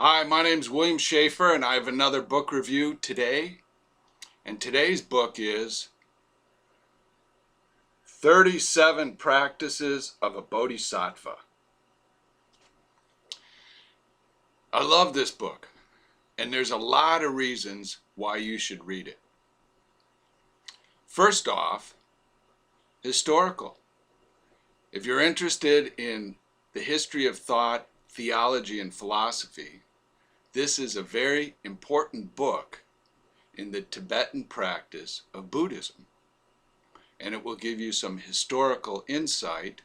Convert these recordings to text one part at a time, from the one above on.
Hi, my name's William Schaeffer, and I have another book review today. And today's book is 37 Practices of a Bodhisattva. I love this book, and there's a lot of reasons why you should read it. First off, historical. If you're interested in the history of thought, theology, and philosophy, this is a very important book in the Tibetan practice of Buddhism. And it will give you some historical insight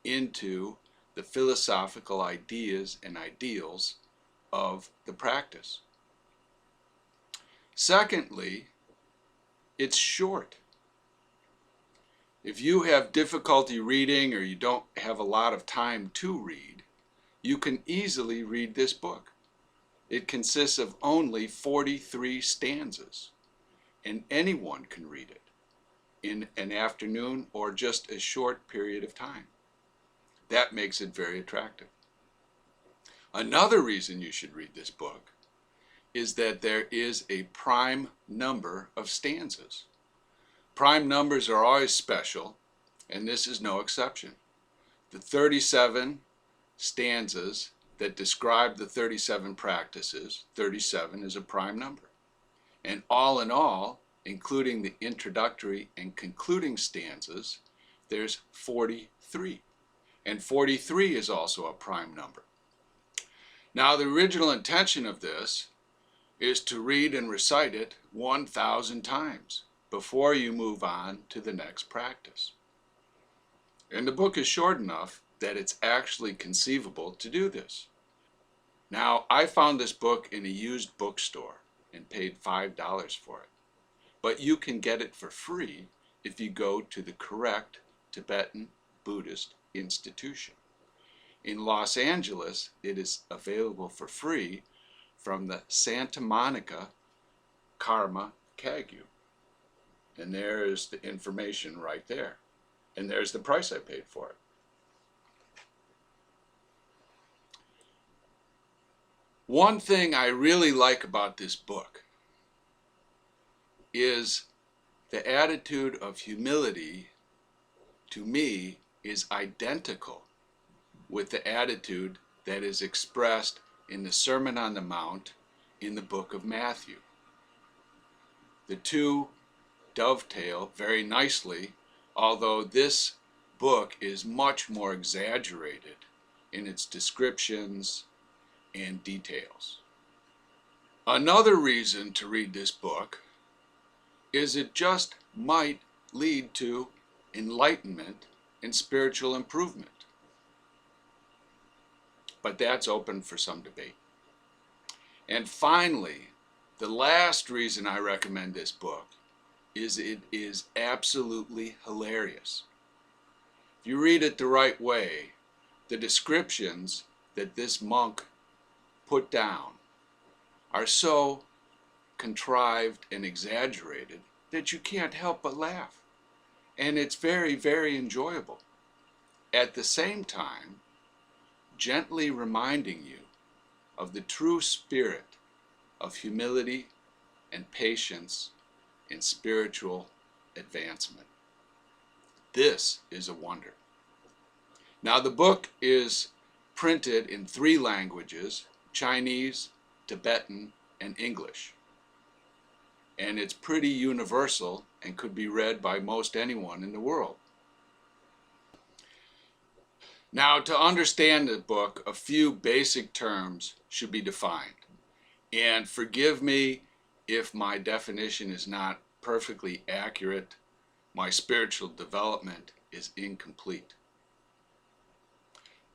into the philosophical ideas and ideals of the practice. Secondly, it's short. If you have difficulty reading or you don't have a lot of time to read, you can easily read this book. It consists of only 43 stanzas, and anyone can read it in an afternoon or just a short period of time. That makes it very attractive. Another reason you should read this book is that there is a prime number of stanzas. Prime numbers are always special, and this is no exception. The 37 stanzas that describe the 37 practices, 37 is a prime number. And all in all, including the introductory and concluding stanzas, there's 43. And 43 is also a prime number. Now, the original intention of this is to read and recite it 1,000 times before you move on to the next practice. And the book is short enough that it's actually conceivable to do this. Now, I found this book in a used bookstore and paid $5 for it. But you can get it for free if you go to the correct Tibetan Buddhist institution. In Los Angeles, it is available for free from the Santa Monica Karma Kagyu. And there is the information right there. And there's the price I paid for it. One thing I really like about this book is the attitude of humility, to me, is identical with the attitude that is expressed in the Sermon on the Mount in the book of Matthew. The two dovetail very nicely, although this book is much more exaggerated in its descriptions and details. Another reason to read this book is it just might lead to enlightenment and spiritual improvement. But that's open for some debate. And finally, the last reason I recommend this book is it is absolutely hilarious. If you read it the right way, the descriptions that this monk put down are so contrived and exaggerated that you can't help but laugh. And it's very, very enjoyable. At the same time, gently reminding you of the true spirit of humility and patience in spiritual advancement. This is a wonder. Now, the book is printed in 3 languages: Chinese, Tibetan, and English. And it's pretty universal and could be read by most anyone in the world. Now, to understand the book, a few basic terms should be defined. And forgive me if my definition is not perfectly accurate. My spiritual development is incomplete.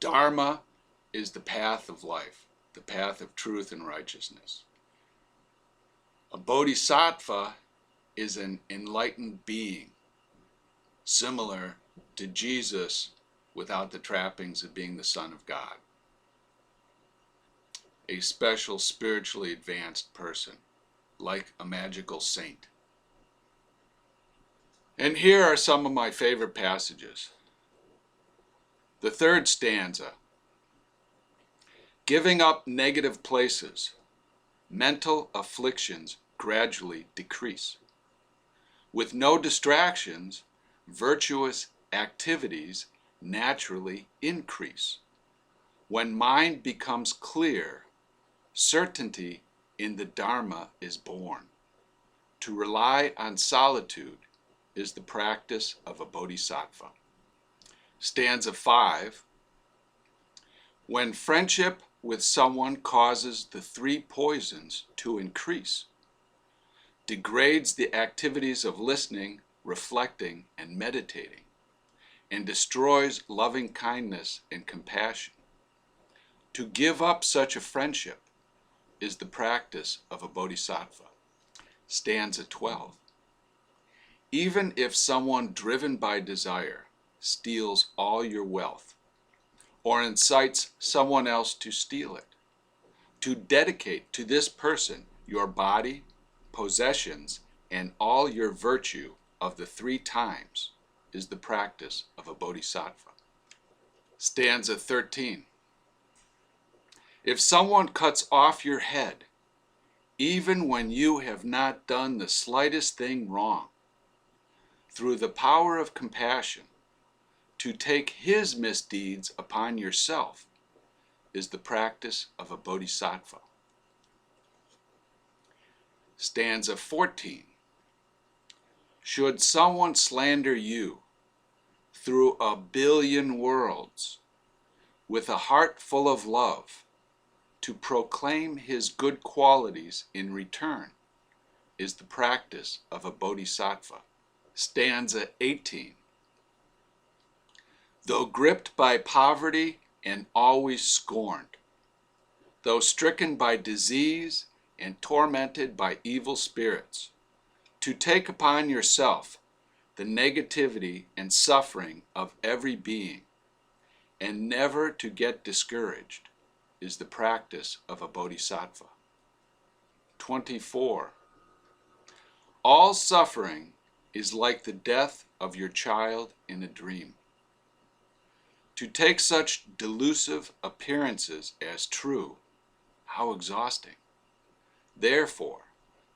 Dharma is the path of life, the path of truth and righteousness. A bodhisattva is an enlightened being, similar to Jesus without the trappings of being the Son of God. A special spiritually advanced person, like a magical saint. And here are some of my favorite passages. The 3rd stanza. Giving up negative places, mental afflictions gradually decrease. With no distractions, virtuous activities naturally increase. When mind becomes clear, certainty in the Dharma is born. To rely on solitude is the practice of a Bodhisattva. Stanza 5. When friendship with someone causes the three poisons to increase, degrades the activities of listening, reflecting, and meditating, and destroys loving kindness and compassion. To give up such a friendship is the practice of a Bodhisattva. Stanza 12. Even if someone driven by desire steals all your wealth, or incites someone else to steal it, to dedicate to this person your body, possessions, and all your virtue of the 3 times is the practice of a Bodhisattva. Stanza 13. If someone cuts off your head, even when you have not done the slightest thing wrong, through the power of compassion, to take his misdeeds upon yourself is the practice of a Bodhisattva. Stanza 14. Should someone slander you through a billion worlds with a heart full of love, to proclaim his good qualities in return is the practice of a Bodhisattva. Stanza 18. Though gripped by poverty and always scorned, though stricken by disease and tormented by evil spirits, to take upon yourself the negativity and suffering of every being, and never to get discouraged, is the practice of a Bodhisattva. 24. All suffering is like the death of your child in a dream. To take such delusive appearances as true, how exhausting. Therefore,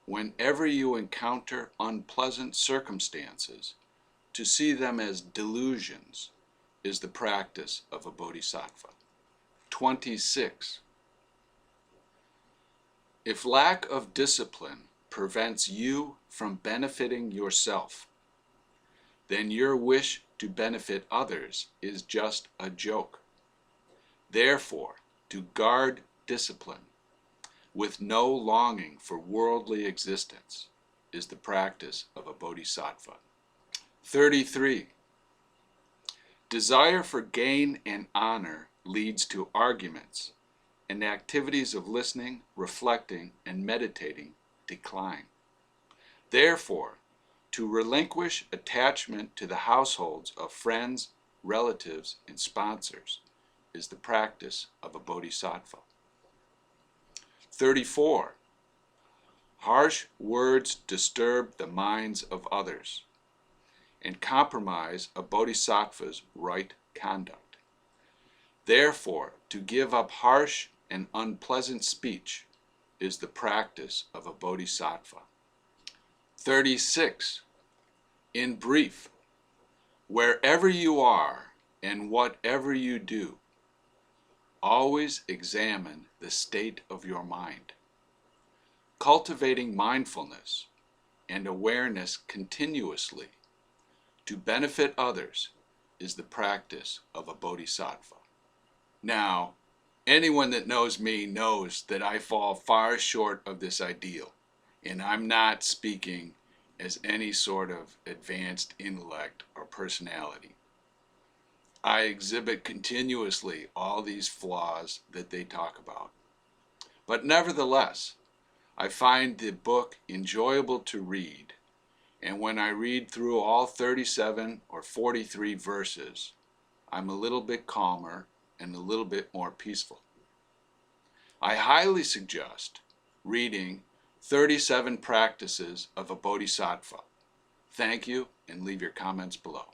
whenever you encounter unpleasant circumstances, to see them as delusions is the practice of a Bodhisattva. 26. If lack of discipline prevents you from benefiting yourself, then your wish to benefit others is just a joke. Therefore, to guard discipline with no longing for worldly existence is the practice of a Bodhisattva. 33. Desire for gain and honor leads to arguments, and activities of listening, reflecting, and meditating decline. Therefore, to relinquish attachment to the households of friends, relatives, and sponsors is the practice of a Bodhisattva. 34. Harsh words disturb the minds of others and compromise a Bodhisattva's right conduct. Therefore, to give up harsh and unpleasant speech is the practice of a Bodhisattva. 36. In brief, wherever you are and whatever you do, always examine the state of your mind. Cultivating mindfulness and awareness continuously to benefit others is the practice of a Bodhisattva. Now, anyone that knows me knows that I fall far short of this ideal, and I'm not speaking as any sort of advanced intellect or personality. I exhibit continuously all these flaws that they talk about. But nevertheless, I find the book enjoyable to read, and when I read through all 37 or 43 verses, I'm a little bit calmer and a little bit more peaceful. I highly suggest reading 37 Practices of a Bodhisattva. Thank you, and leave your comments below.